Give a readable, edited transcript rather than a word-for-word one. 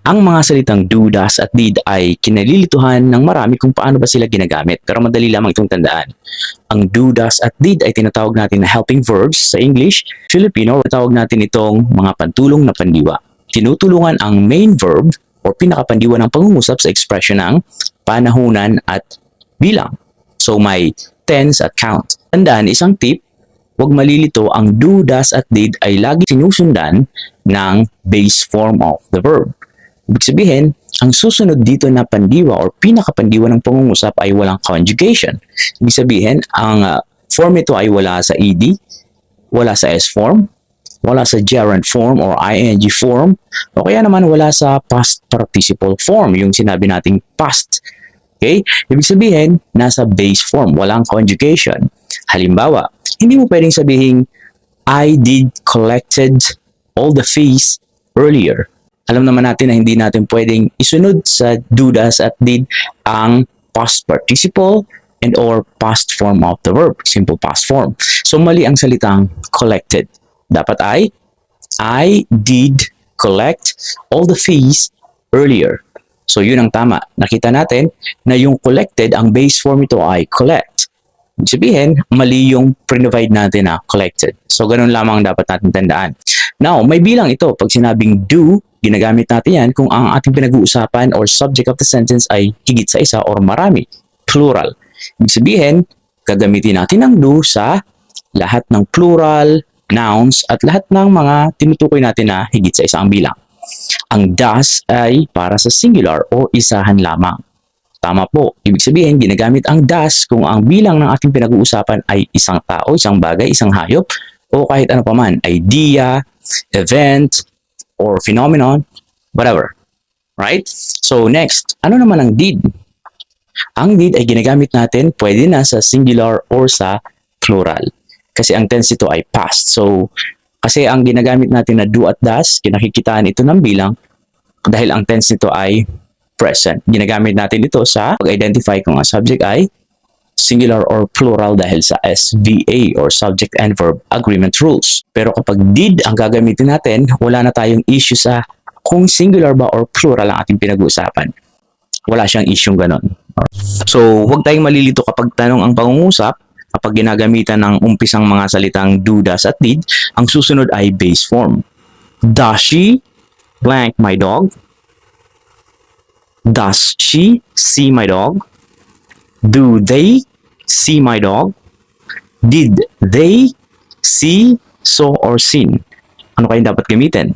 Ang mga salitang do, does at did ay kinalilituhan ng marami kung paano ba sila ginagamit, pero madali lamang itong tandaan. Ang do, does at did ay tinatawag natin na helping verbs sa English. Filipino, tinatawag natin itong mga pantulong na pandiwa. Tinutulungan ang main verb o pinakapandiwa ng pangungusap sa expression ng panahunan at bilang. So may tense at count. Tandaan, isang tip, huwag malilito, ang do, does at did ay lagi sinusundan ng base form of the verb. Ibig sabihin, ang susunod dito na pandiwa or pinakapandiwa ng pangungusap ay walang conjugation. Ibig sabihin, ang form ito ay wala sa ed, wala sa s form, wala sa gerund form or ing form, o kaya naman wala sa past participle form, yung sinabi nating past. Okay? Ibig sabihin, nasa base form, walang conjugation. Halimbawa, hindi mo pwedeng sabihin, I did collected all the fees earlier. Alam naman natin na hindi natin pwedeng isunod sa do, does at did ang past participle and or past form of the verb, simple past form. So mali ang salitang collected. Dapat ay I did collect all the fees earlier. So yun ang tama. Nakita natin na yung collected, ang base form ito ay collect. Ibig sabihin, mali yung provide natin na collected. So ganun lamang dapat natin tandaan. Now, may bilang ito. Pag sinabing do, ginagamit natin yan kung ang ating pinag-uusapan or subject of the sentence ay higit sa isa or marami, plural. Ibig sabihin, gagamitin natin ang do sa lahat ng plural, nouns, at lahat ng mga tinutukoy natin na higit sa isang bilang. Ang does ay para sa singular o isahan lamang. Tama po. Ibig sabihin, ginagamit ang does kung ang bilang ng ating pinag-uusapan ay isang tao, isang bagay, isang hayop, o kahit ano paman, idea, event, or phenomenon, whatever. Right? So next, ano naman ang did? Ang did ay ginagamit natin pwede na sa singular or sa plural. Kasi ang tense ito ay past. So, kasi ang ginagamit natin na do at does, kinakikitaan ito ng bilang dahil ang tense nito ay present. Ginagamit natin ito sa pag-identify kung ang subject ay singular or plural dahil sa SVA or subject and verb agreement rules. Pero kapag did ang gagamitin natin, wala na tayong issue sa kung singular ba or plural ang ating pinag-uusapan. Wala siyang issue ganon. So, huwag tayong malilito kapag tanong ang pangungusap. Kapag ginagamitan ng umpisang mga salitang do, does at did, ang susunod ay base form. Does she blank my dog? Does she see my dog? Do they see my dog? Did they see, saw, or seen? Ano kayong dapat gamitin?